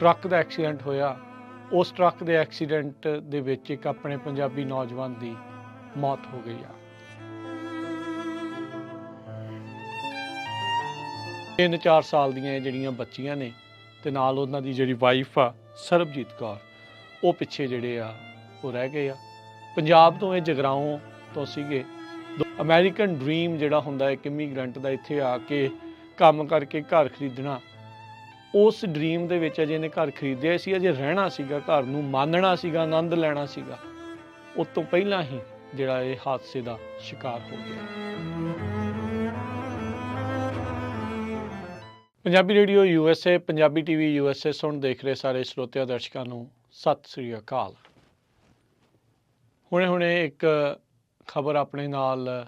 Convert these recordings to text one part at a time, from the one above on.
Truck का accident होया। उस ट्रक के एक्सीडेंट दे विच एक अपने पंजाबी नौजवान की मौत हो गई आ। 3-4 साल ਦੀਆਂ ਜਿਹੜੀਆਂ ਬੱਚੀਆਂ ਨੇ ਤੇ ਨਾਲ ਉਹਨਾਂ ਦੀ ਜਿਹੜੀ ਵਾਈਫ ਆ ਸਰਬਜੀਤ ਕੌਰ, ਉਹ ਪਿੱਛੇ ਜਿਹੜੇ ਆ ਉਹ ਰਹਿ ਗਏ ਆ। ਪੰਜਾਬ ਤੋਂ ਇਹ ਜਗਰਾਓਂ ਤੋਂ ਸੀਗੇ। ਅਮਰੀਕਨ ਡ੍ਰੀਮ ਜਿਹੜਾ ਹੁੰਦਾ ਇੱਕ ਇਮੀਗ੍ਰੈਂਟ ਦਾ ਇੱਥੇ ਆ ਕੇ ਕੰਮ ਕਰਕੇ ਘਰ ਖਰੀਦਣਾ, ਉਸ ਡ੍ਰੀਮ ਦੇ ਵਿੱਚ ਅਜੇ ਇਹਨੇ ਘਰ ਖਰੀਦਿਆ ਸੀ, ਅਜੇ ਰਹਿਣਾ ਸੀਗਾ, ਘਰ ਨੂੰ ਮਾਨਣਾ ਸੀਗਾ, ਆਨੰਦ ਲੈਣਾ ਸੀਗਾ, ਉਸ ਤੋਂ ਪਹਿਲਾਂ ਹੀ ਜਿਹੜਾ ਇਹ ਹਾਦਸੇ ਦਾ ਸ਼ਿਕਾਰ ਹੋ ਗਿਆ। Punjabi radio USA, Punjabi TV USA ਸੁਣ ਦੇਖ ਰਹੇ ਸਾਰੇ ਸਰੋਤਿਆਂ ਦਰਸ਼ਕਾਂ ਨੂੰ ਸਤਿ ਸ੍ਰੀ ਅਕਾਲ। ਹੁਣੇ ਇੱਕ ਖਬਰ ਆਪਣੇ ਨਾਲ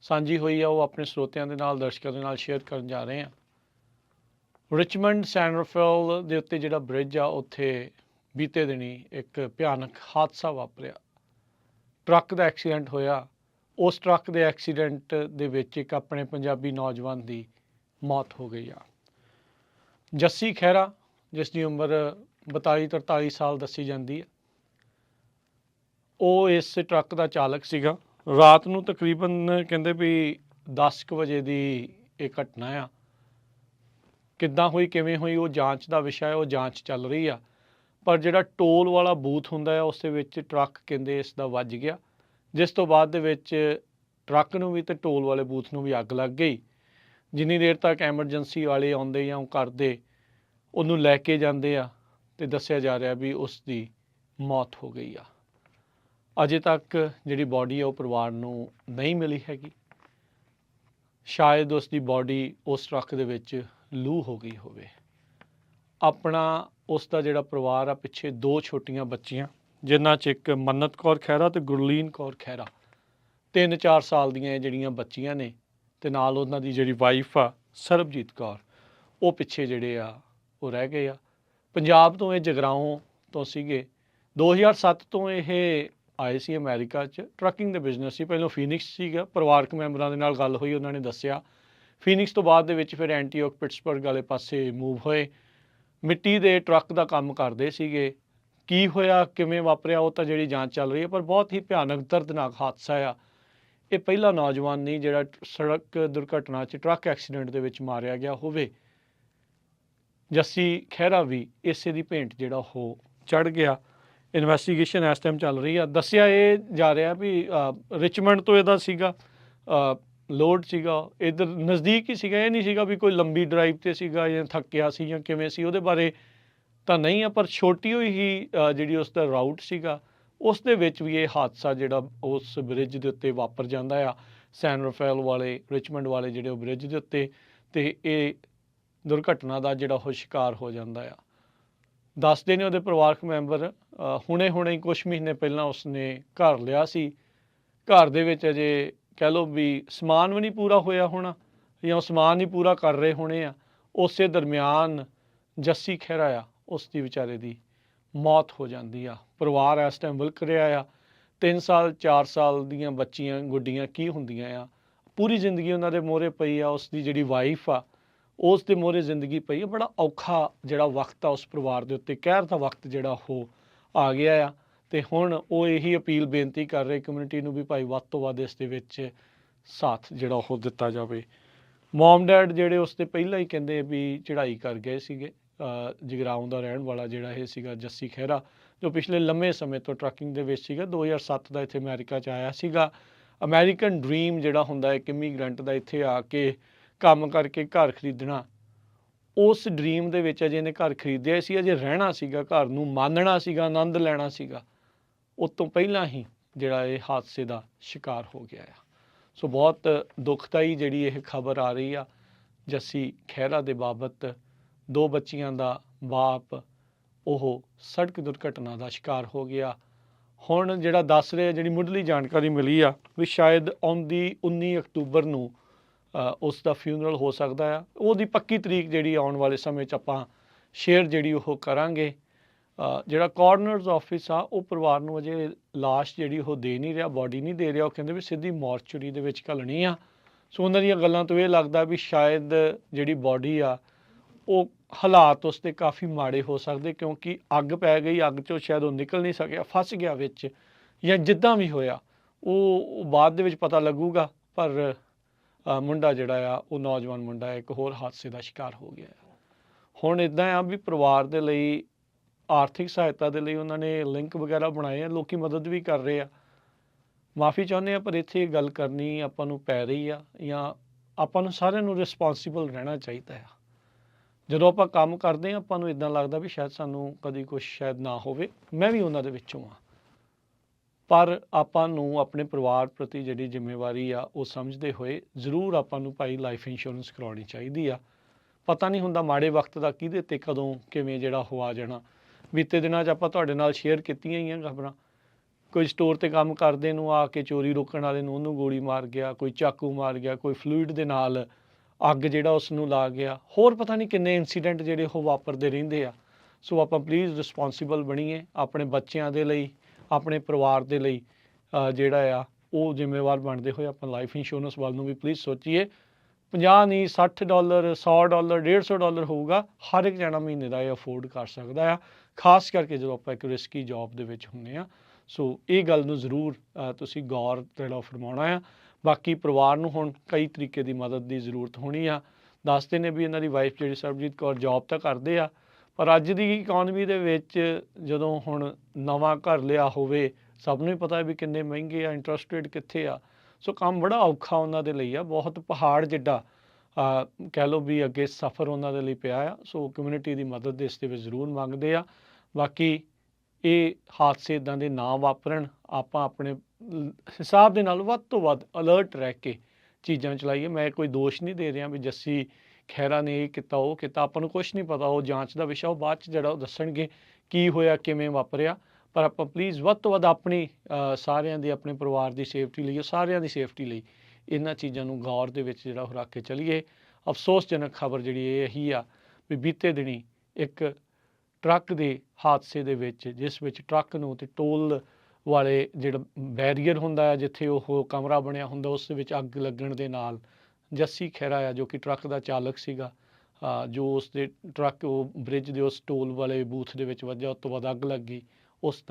ਸਾਂਝੀ ਹੋਈ ਆ, ਉਹ ਆਪਣੇ ਸਰੋਤਿਆਂ ਦੇ ਨਾਲ, ਦਰਸ਼ਕਾਂ ਦੇ ਨਾਲ ਸ਼ੇਅਰ ਕਰਨ ਜਾ ਰਹੇ ਹਾਂ। ਰਿਚਮੰਡ ਸੈਨ ਰਾਫੇਲ ਦੇ ਉੱਤੇ ਜਿਹੜਾ ਬ੍ਰਿਜ ਆ, ਉੱਥੇ ਬੀਤੇ ਦਿਨੀ ਇੱਕ ਭਿਆਨਕ ਹਾਦਸਾ ਵਾਪਰਿਆ। ਟਰੱਕ ਦਾ ਐਕਸੀਡੈਂਟ ਹੋਇਆ। ਉਸ ਟਰੱਕ ਦੇ ਐਕਸੀਡੈਂਟ ਦੇ ਵਿੱਚ ਇੱਕ ਆਪਣੇ ਪੰਜਾਬੀ ਨੌਜਵਾਨ ਦੀ ਮੌਤ ਹੋ ਗਈ ਆ। ਜੱਸੀ ਖਹਿਰਾ, ਜਿਸ ਦੀ ਉਮਰ 42-43 ਸਾਲ ਦੱਸੀ ਜਾਂਦੀ ਹੈ, ਉਹ ਇਸ ਟਰੱਕ ਦਾ ਚਾਲਕ ਸੀਗਾ। ਰਾਤ ਨੂੰ ਤਕਰੀਬਨ ਕਹਿੰਦੇ ਵੀ 10 ਕੁ ਵਜੇ ਦੀ ਇਹ ਘਟਨਾ ਆ। ਕਿੱਦਾਂ ਹੋਈ, ਕਿਵੇਂ ਹੋਈ, ਉਹ ਜਾਂਚ ਦਾ ਵਿਸ਼ਾ ਹੈ, ਉਹ ਜਾਂਚ ਚੱਲ ਰਹੀ ਆ। ਪਰ ਜਿਹੜਾ ਟੋਲ ਵਾਲਾ ਬੂਥ ਹੁੰਦਾ ਆ, ਉਸ ਦੇ ਵਿੱਚ ਟਰੱਕ ਕਹਿੰਦੇ ਇਸ ਦਾ ਵੱਜ ਗਿਆ, ਜਿਸ ਤੋਂ ਬਾਅਦ ਦੇ ਵਿੱਚ ਟਰੱਕ ਨੂੰ ਵੀ ਤੇ ਟੋਲ ਵਾਲੇ ਬੂਥ ਨੂੰ ਵੀ ਅੱਗ ਲੱਗ ਗਈ। ਜਿੰਨੀ ਦੇਰ ਤੱਕ ਐਮਰਜੈਂਸੀ ਵਾਲੇ ਆਉਂਦੇ ਜਾਂ ਉਹ ਕਰਦੇ, ਉਹਨੂੰ ਲੈ ਕੇ ਜਾਂਦੇ ਆ, ਤੇ ਦੱਸਿਆ ਜਾ ਰਿਹਾ ਵੀ ਉਸ ਦੀ ਮੌਤ ਹੋ ਗਈ ਆ। ਅਜੇ ਤੱਕ ਜਿਹੜੀ ਬੋਡੀ ਆ ਉਹ ਪਰਿਵਾਰ ਨੂੰ ਨਹੀਂ ਮਿਲੀ ਹੈਗੀ। ਸ਼ਾਇਦ ਉਸ ਦੀ ਬੋਡੀ ਉਸ ਟਰੱਕ ਦੇ ਵਿੱਚ ਲੂ ਹੋ ਗਈ ਹੋਵੇ। ਆਪਣਾ ਉਸ ਦਾ ਜਿਹੜਾ ਪਰਿਵਾਰ ਆ, ਪਿੱਛੇ 2 ਛੋਟੀਆਂ ਬੱਚੀਆਂ, ਜਿਨ੍ਹਾਂ 'ਚ ਇੱਕ ਮੰਨਤ ਕੌਰ ਖਹਿਰਾ ਤੇ ਗੁਰਲੀਨ ਕੌਰ ਖਹਿਰਾ, 3-4 ਸਾਲ ਦੀਆਂ ਜਿਹੜੀਆਂ ਬੱਚੀਆਂ ਨੇ, ਤੇ ਨਾਲ ਉਹਨਾਂ ਦੀ ਜਿਹੜੀ ਵਾਈਫ ਆ ਸਰਬਜੀਤ ਕੌਰ, ਉਹ ਪਿੱਛੇ ਜਿਹੜੇ ਆ ਉਹ ਰਹਿ ਗਏ ਆ। ਪੰਜਾਬ ਤੋਂ ਇਹ ਜਗਰਾਓਂ ਤੋਂ ਸੀਗੇ। 2007 ਤੋਂ ਇਹ ਆਏ ਸੀ ਅਮਰੀਕਾ 'ਚ। ਟਰੱਕਿੰਗ ਦਾ ਬਿਜ਼ਨਸ ਸੀ। ਪਹਿਲਾਂ ਫੀਨਿਕਸ ਸੀਗਾ। ਪਰਿਵਾਰਕ ਮੈਂਬਰਾਂ ਦੇ ਨਾਲ ਗੱਲ ਹੋਈ, ਉਹਨਾਂ ਨੇ ਦੱਸਿਆ ਫੀਨਿਕਸ ਤੋਂ ਬਾਅਦ ਦੇ ਵਿੱਚ ਫਿਰ ਐਂਟੀਓਕ ਪਿਟਸਬਰਗ ਵਾਲੇ ਪਾਸੇ ਮੂਵ ਹੋਏ। ਮਿੱਟੀ ਦੇ ਟਰੱਕ ਦਾ ਕੰਮ ਕਰਦੇ ਸੀਗੇ। ਕੀ ਹੋਇਆ, ਕਿਵੇਂ ਵਾਪਰਿਆ, ਉਹ ਤਾਂ ਜਿਹੜੀ ਜਾਂਚ ਚੱਲ ਰਹੀ ਹੈ, ਪਰ ਬਹੁਤ ਹੀ ਭਿਆਨਕ ਦਰਦਨਾਕ ਹਾਦਸਾ ਆ। ਇਹ ਪਹਿਲਾ ਨੌਜਵਾਨ ਨਹੀਂ ਜਿਹੜਾ ਸੜਕ ਦੁਰਘਟਨਾ 'ਚ ਟਰੱਕ ਐਕਸੀਡੈਂਟ ਦੇ ਵਿੱਚ ਮਾਰਿਆ ਗਿਆ ਹੋਵੇ। ਜੱਸੀ ਖਹਿਰਾ ਵੀ ਇਸੇ ਦੀ ਭੇਂਟ ਜਿਹੜਾ ਉਹ ਚੜ੍ਹ ਗਿਆ। ਇਨਵੈਸਟੀਗੇਸ਼ਨ ਇਸ ਟਾਈਮ ਚੱਲ ਰਹੀ ਆ। ਦੱਸਿਆ ਇਹ ਜਾ ਰਿਹਾ ਵੀ ਰਿਚਮੰਡ ਤੋਂ ਇਹਦਾ ਸੀਗਾ ਲੋਡ ਸੀਗਾ, ਇੱਧਰ ਨਜ਼ਦੀਕ ਹੀ ਸੀਗਾ। ਇਹ ਨਹੀਂ ਸੀਗਾ ਵੀ ਕੋਈ ਲੰਬੀ ਡਰਾਈਵ 'ਤੇ ਸੀਗਾ ਜਾਂ ਥੱਕਿਆ ਸੀ ਜਾਂ ਕਿਵੇਂ ਸੀ, ਉਹਦੇ ਬਾਰੇ ਤਾਂ ਨਹੀਂ ਆ, ਪਰ ਛੋਟੀ ਹੋਈ ਹੀ ਜਿਹੜੀ ਉਸ ਦਾ ਰਾਊਟ ਸੀਗਾ, ਉਸ ਦੇ ਵਿੱਚ ਵੀ ਇਹ ਹਾਦਸਾ ਜਿਹੜਾ ਉਸ ਬ੍ਰਿਜ ਦੇ ਉੱਤੇ ਵਾਪਰ ਜਾਂਦਾ ਆ। ਸੈਨ ਰਾਫੇਲ ਵਾਲੇ, ਰਿਚਮੰਡ ਵਾਲੇ ਜਿਹੜੇ ਉਹ ਬ੍ਰਿਜ ਦੇ ਉੱਤੇ, ਤੇ ਇਹ ਦੁਰਘਟਨਾ ਦਾ ਜਿਹੜਾ ਉਹ ਸ਼ਿਕਾਰ ਹੋ ਜਾਂਦਾ ਆ। ਦੱਸਦੇ ਨੇ ਉਹਦੇ ਪਰਿਵਾਰਕ ਮੈਂਬਰ, ਹੁਣੇ ਹੀ ਕੁਛ ਮਹੀਨੇ ਪਹਿਲਾਂ ਉਸਨੇ ਘਰ ਲਿਆ ਸੀ। ਘਰ ਦੇ ਵਿੱਚ ਅਜੇ ਕਹਿ ਲਓ ਵੀ ਸਮਾਨ ਵੀ ਨਹੀਂ ਪੂਰਾ ਹੋਇਆ ਹੋਣਾ, ਜਾਂ ਉਹ ਸਮਾਨ ਹੀ ਪੂਰਾ ਕਰ ਰਹੇ ਹੋਣੇ ਆ। ਉਸੇ ਦਰਮਿਆਨ ਜੱਸੀ ਖਹਿਰਾ ਆ, ਉਸ ਦੀ ਵਿਚਾਰੇ ਦੀ ਮੌਤ ਹੋ ਜਾਂਦੀ ਆ। ਪਰਿਵਾਰ ਇਸ ਟਾਈਮ ਵਿਲਕ ਰਿਹਾ ਆ। 3 ਸਾਲ 4 ਸਾਲ ਦੀਆਂ ਬੱਚੀਆਂ, ਗੁੱਡੀਆਂ ਕੀ ਹੁੰਦੀਆਂ ਆ, ਪੂਰੀ ਜ਼ਿੰਦਗੀ ਉਹਨਾਂ ਦੇ ਮੋਹਰੇ ਪਈ ਆ। ਉਸ ਦੀ ਜਿਹੜੀ ਵਾਈਫ ਆ, ਉਸ ਦੇ ਮੋਹਰੇ ਜ਼ਿੰਦਗੀ ਪਈ ਆ। ਬੜਾ ਔਖਾ ਜਿਹੜਾ ਵਕਤ ਆ ਉਸ ਪਰਿਵਾਰ ਦੇ ਉੱਤੇ, ਕਹਿਰ ਦਾ ਵਕਤ ਜਿਹੜਾ ਉਹ ਆ ਗਿਆ ਆ। ਤੇ ਹੁਣ ਉਹ ਇਹੀ ਅਪੀਲ, ਬੇਨਤੀ ਕਰ ਰਹੇ ਕਮਿਊਨਿਟੀ ਨੂੰ ਵੀ ਭਾਈ ਵੱਧ ਤੋਂ ਵੱਧ ਇਸ ਦੇ ਵਿੱਚ ਸਾਥ ਜਿਹੜਾ ਉਹ ਦਿੱਤਾ ਜਾਵੇ। ਮੋਮ ਡੈਡ ਜਿਹੜੇ ਉਸ ਤੇ ਪਹਿਲਾਂ ਹੀ ਕਹਿੰਦੇ ਵੀ ਚੜ੍ਹਾਈ ਕਰ ਗਏ ਸੀਗੇ। ਜਗਰਾਓਂ ਦਾ ਰਹਿਣ ਵਾਲਾ ਜਿਹੜਾ ਇਹ ਸੀਗਾ ਜੱਸੀ ਖਹਿਰਾ, ਜੋ ਪਿਛਲੇ ਲੰਮੇ ਸਮੇਂ ਤੋਂ ਟਰੱਕਿੰਗ ਦੇ ਵਿੱਚ ਸੀਗਾ। 2007 ਦਾ ਇੱਥੇ ਅਮਰੀਕਾ 'ਚ ਆਇਆ ਸੀਗਾ। ਅਮਰੀਕਨ ਡ੍ਰੀਮ ਜਿਹੜਾ ਹੁੰਦਾ ਇੱਕ ਇਮੀਗ੍ਰੈਂਟ ਦਾ, ਇੱਥੇ ਆ ਕੇ ਕੰਮ ਕਰਕੇ ਘਰ ਖਰੀਦਣਾ, ਉਸ ਡ੍ਰੀਮ ਦੇ ਵਿੱਚ ਅਜੇ ਇਹਨੇ ਘਰ ਖਰੀਦਿਆ ਸੀ, ਅਜੇ ਰਹਿਣਾ ਸੀਗਾ, ਘਰ ਨੂੰ ਮਾਨਣਾ ਸੀਗਾ, ਆਨੰਦ ਲੈਣਾ ਸੀਗਾ, ਉਸ ਤੋਂ ਪਹਿਲਾਂ ਹੀ ਜਿਹੜਾ ਇਹ ਹਾਦਸੇ ਦਾ ਸ਼ਿਕਾਰ ਹੋ ਗਿਆ ਆ। ਸੋ ਬਹੁਤ ਦੁਖਦਾਈ ਜਿਹੜੀ ਇਹ ਖਬਰ ਆ ਰਹੀ ਆ ਜੱਸੀ ਖਹਿਰਾ ਦੇ ਬਾਬਤ। 2 ਬੱਚੀਆਂ ਦਾ ਬਾਪ ਉਹ ਸੜਕ ਦੁਰਘਟਨਾ ਦਾ ਸ਼ਿਕਾਰ ਹੋ ਗਿਆ। ਹੁਣ ਜਿਹੜਾ ਦੱਸ ਰਹੇ, ਜਿਹੜੀ ਮੁੱਢਲੀ ਜਾਣਕਾਰੀ ਮਿਲੀ ਆ ਵੀ ਸ਼ਾਇਦ ਆਉਂਦੀ 19 ਅਕਤੂਬਰ ਨੂੰ ਉਸ ਦਾ ਫਿਊਨਰਲ ਹੋ ਸਕਦਾ ਆ। ਉਹਦੀ ਪੱਕੀ ਤਰੀਕ ਜਿਹੜੀ ਆਉਣ ਵਾਲੇ ਸਮੇਂ 'ਚ ਆਪਾਂ ਸ਼ੇਅਰ ਜਿਹੜੀ ਉਹ ਕਰਾਂਗੇ। ਜਿਹੜਾ ਕੋਰਨਰਸ ਆਫਿਸ ਆ, ਉਹ ਪਰਿਵਾਰ ਨੂੰ ਅਜੇ ਲਾਸ਼ ਜਿਹੜੀ ਉਹ ਦੇ ਨਹੀਂ ਰਿਹਾ, ਬੋਡੀ ਨਹੀਂ ਦੇ ਰਿਹਾ। ਉਹ ਕਹਿੰਦੇ ਵੀ ਸਿੱਧੀ ਮੋਰਚਰੀ ਦੇ ਵਿੱਚ ਘੱਲਣੀ ਆ। ਸੋ ਉਹਨਾਂ ਦੀਆਂ ਗੱਲਾਂ ਤੋਂ ਇਹ ਲੱਗਦਾ ਵੀ ਸ਼ਾਇਦ ਜਿਹੜੀ ਬੋਡੀ ਆ ਉਹ ਹਾਲਾਤ ਉਸ ਦੇ ਕਾਫੀ ਮਾੜੇ ਹੋ ਸਕਦੇ, ਕਿਉਂਕਿ ਅੱਗ ਪੈ ਗਈ, ਅੱਗ 'ਚੋਂ ਸ਼ਾਇਦ ਉਹ ਨਿਕਲ ਨਹੀਂ ਸਕਿਆ, ਫਸ ਗਿਆ ਵਿੱਚ, ਜਾਂ ਜਿੱਦਾਂ ਵੀ ਹੋਇਆ ਉਹ ਬਾਅਦ ਦੇ ਵਿੱਚ ਪਤਾ ਲੱਗੂਗਾ। ਪਰ ਮੁੰਡਾ ਜਿਹੜਾ ਆ, ਉਹ ਨੌਜਵਾਨ ਮੁੰਡਾ ਇੱਕ ਹੋਰ ਹਾਦਸੇ ਦਾ ਸ਼ਿਕਾਰ ਹੋ ਗਿਆ। ਹੁਣ ਇੱਦਾਂ ਆ ਵੀ ਪਰਿਵਾਰ ਦੇ ਲਈ ਆਰਥਿਕ ਸਹਾਇਤਾ ਦੇ ਲਈ ਉਹਨਾਂ ਨੇ ਲਿੰਕ ਵਗੈਰਾ ਬਣਾਏ ਆ, ਲੋਕੀ ਮਦਦ ਵੀ ਕਰ ਰਹੇ ਆ। ਮਾਫੀ ਚਾਹੁੰਦੇ ਆ, ਪਰ ਇੱਥੇ ਗੱਲ ਕਰਨੀ ਆਪਾਂ ਨੂੰ ਪੈ ਰਹੀ ਆ, ਜਾਂ ਆਪਾਂ ਨੂੰ ਸਾਰਿਆਂ ਨੂੰ ਰਿਸਪੌਂਸੀਬਲ ਰਹਿਣਾ ਚਾਹੀਦਾ ਆ। ਜਦੋਂ ਆਪਾਂ ਕੰਮ ਕਰਦੇ ਹਾਂ, ਆਪਾਂ ਨੂੰ ਇੱਦਾਂ ਲੱਗਦਾ ਵੀ ਸ਼ਾਇਦ ਸਾਨੂੰ ਕਦੀ ਕੁਛ ਸ਼ਾਇਦ ਨਾ ਹੋਵੇ, ਮੈਂ ਵੀ ਉਹਨਾਂ ਦੇ ਵਿੱਚੋਂ ਹਾਂ, ਪਰ ਆਪਾਂ ਨੂੰ ਆਪਣੇ ਪਰਿਵਾਰ ਪ੍ਰਤੀ ਜਿਹੜੀ ਜ਼ਿੰਮੇਵਾਰੀ ਆ ਉਹ ਸਮਝਦੇ ਹੋਏ ਜ਼ਰੂਰ ਆਪਾਂ ਨੂੰ ਭਾਈ ਲਾਈਫ ਇੰਸ਼ੋਰੈਂਸ ਕਰਵਾਉਣੀ ਚਾਹੀਦੀ ਆ। ਪਤਾ ਨਹੀਂ ਹੁੰਦਾ ਮਾੜੇ ਵਕਤ ਦਾ ਕਿਹਦੇ ਤੇ ਕਦੋਂ ਕਿਵੇਂ ਜਿਹੜਾ ਹੋ ਆ ਜਾਣਾ। ਬੀਤੇ ਦਿਨਾਂ 'ਚ ਆਪਾਂ ਤੁਹਾਡੇ ਨਾਲ ਸ਼ੇਅਰ ਕੀਤੀਆਂ ਹੀ ਆ ਖਬਰਾਂ, ਕੋਈ ਸਟੋਰ 'ਤੇ ਕੰਮ ਕਰਦੇ ਨੂੰ ਆ ਕੇ ਚੋਰੀ ਰੋਕਣ ਵਾਲੇ ਨੂੰ ਉਹਨੂੰ ਗੋਲੀ ਮਾਰ ਗਿਆ, ਕੋਈ ਚਾਕੂ ਮਾਰ ਗਿਆ, ਕੋਈ ਫਲੂਇਡ ਦੇ ਨਾਲ ਅੱਗ ਜਿਹੜਾ ਉਸ ਨੂੰ ਲਾ ਗਿਆ, ਹੋਰ ਪਤਾ ਨਹੀਂ ਕਿੰਨੇ ਇੰਸੀਡੈਂਟ ਜਿਹੜੇ ਉਹ ਵਾਪਰਦੇ ਰਹਿੰਦੇ ਆ। ਸੋ ਆਪਾਂ ਪਲੀਜ਼ ਰਿਸਪੌਂਸੀਬਲ ਬਣੀਏ, ਆਪਣੇ ਬੱਚਿਆਂ ਦੇ ਲਈ, ਆਪਣੇ ਪਰਿਵਾਰ ਦੇ ਲਈ ਜਿਹੜਾ ਆ ਉਹ ਜ਼ਿੰਮੇਵਾਰ ਬਣਦੇ ਹੋਏ ਆਪਾਂ ਲਾਈਫ ਇੰਸ਼ੋਰੈਂਸ ਵੱਲ ਨੂੰ ਵੀ ਪਲੀਜ਼ ਸੋਚੀਏ। 50 ਨਹੀਂ, $60, $100, $150 ਹੋਊਗਾ, ਹਰ ਇੱਕ ਜਣਾ ਮਹੀਨੇ ਦਾ ਇਹ ਅਫੋਰਡ ਕਰ ਸਕਦਾ ਆ, ਖਾਸ ਕਰਕੇ ਜਦੋਂ ਆਪਾਂ ਇੱਕ ਰਿਸਕੀ ਜੌਬ ਦੇ ਵਿੱਚ ਹੁੰਦੇ ਹਾਂ। ਸੋ ਇਹ ਗੱਲ ਨੂੰ ਜ਼ਰੂਰ ਤੁਸੀਂ ਗੌਰ ਜਿਹੜਾ ਫਰਮਾਉਣਾ ਆ। ਬਾਕੀ ਪਰਿਵਾਰ ਨੂੰ ਹੁਣ ਕਈ ਤਰੀਕੇ ਦੀ ਮਦਦ ਦੀ ਜ਼ਰੂਰਤ ਹੋਣੀ ਆ। ਦੱਸਦੇ ਨੇ ਵੀ ਇਹਨਾਂ ਦੀ ਵਾਈਫ ਜਿਹੜੀ ਸਰਬਜੀਤ ਕੌਰ ਜੌਬ ਤਾਂ ਕਰਦੇ ਆ, ਪਰ ਅੱਜ ਦੀ ਇਕੋਨਮੀ ਦੇ ਵਿੱਚ ਜਦੋਂ ਹੁਣ ਨਵਾਂ ਘਰ ਲਿਆ ਹੋਵੇ, ਸਭ ਨੂੰ ਹੀ ਪਤਾ ਵੀ ਕਿੰਨੇ ਮਹਿੰਗੇ ਆ, ਇੰਟਰਸਟ ਰੇਟ ਕਿੱਥੇ ਆ। ਸੋ ਕੰਮ ਬੜਾ ਔਖਾ ਉਹਨਾਂ ਦੇ ਲਈ ਆ, ਬਹੁਤ ਪਹਾੜ ਜਿੱਡਾ ਕਹਿ ਲਓ ਵੀ ਅੱਗੇ ਸਫ਼ਰ ਉਹਨਾਂ ਦੇ ਲਈ ਪਿਆ ਆ। ਸੋ ਕਮਿਊਨਿਟੀ ਦੀ ਮਦਦ ਇਸ ਦੇ ਵਿੱਚ ਜ਼ਰੂਰ ਮੰਗਦੇ ਆ। ਬਾਕੀ ਇਹ ਹਾਦਸੇ ਇੱਦਾਂ ਦੇ ਨਾ ਵਾਪਰਨ, ਆਪਾਂ ਆਪਣੇ ਹਿਸਾਬ ਦੇ ਨਾਲ ਵੱਧ ਤੋਂ ਵੱਧ ਅਲਰਟ ਰਹਿ ਕੇ ਚੀਜ਼ਾਂ ਚਲਾਈਏ। ਮੈਂ ਕੋਈ ਦੋਸ਼ ਨਹੀਂ ਦੇ ਰਿਹਾ ਵੀ ਜੱਸੀ ਖਹਿਰਾ ਨੇ ਇਹ ਕੀਤਾ ਉਹ ਕੀਤਾ, ਆਪਾਂ ਨੂੰ ਕੁਛ ਨਹੀਂ ਪਤਾ, ਉਹ ਜਾਂਚ ਦਾ ਵਿਸ਼ਾ, ਉਹ ਬਾਅਦ 'ਚ ਜਿਹੜਾ ਉਹ ਦੱਸਣਗੇ ਕੀ ਹੋਇਆ ਕਿਵੇਂ ਵਾਪਰਿਆ। ਪਰ ਆਪਾਂ ਪਲੀਜ਼ ਵੱਧ ਤੋਂ ਵੱਧ ਆਪਣੀ ਸਾਰਿਆਂ ਦੀ, ਆਪਣੇ ਪਰਿਵਾਰ ਦੀ ਸੇਫਟੀ ਲਈ, ਸਾਰਿਆਂ ਦੀ ਸੇਫਟੀ ਲਈ ਇਹਨਾਂ ਚੀਜ਼ਾਂ ਨੂੰ ਗੌਰ ਦੇ ਵਿੱਚ ਜਿਹੜਾ ਉਹ ਰੱਖ ਕੇ ਚੱਲੀਏ। ਅਫਸੋਸਜਨਕ ਖਬਰ ਜਿਹੜੀ ਇਹ ਇਹੀ ਆ ਵੀ ਬੀਤੇ ਦਿਨੀ ਇੱਕ ਟਰੱਕ ਦੇ ਹਾਦਸੇ ਦੇ ਵਿੱਚ, ਜਿਸ ਵਿੱਚ ਟਰੱਕ ਨੂੰ ਤੇ ਟੋਲ ਵਾਲੇ ਜਿਹੜਾ ਬੈਰੀਅਰ ਹੁੰਦਾ ਹੈ ਜਿੱਥੇ ਉਹ ਕਮਰਾ ਬਣਿਆ ਹੁੰਦਾ, ਉਸ ਦੇ ਵਿੱਚ ਅੱਗ ਲੱਗਣ ਦੇ ਨਾਲ ਜੱਸੀ ਖਹਿਰਾ ਆ ਜੋ ਕਿ ਟਰੱਕ ਦਾ ਚਾਲਕ ਸੀਗਾ, ਜੋ ਉਸ ਦੇ ਟਰੱਕ ਉਹ ਬ੍ਰਿਜ ਦੇ ਉਸ ਟੋਲ ਵਾਲੇ ਬੂਥ ਦੇ ਵਿੱਚ ਵੱਜਿਆ, ਉਸ ਤੋਂ ਬਾਅਦ ਅੱਗ ਲੱਗ ਗਈ ਉਸ ਦਾ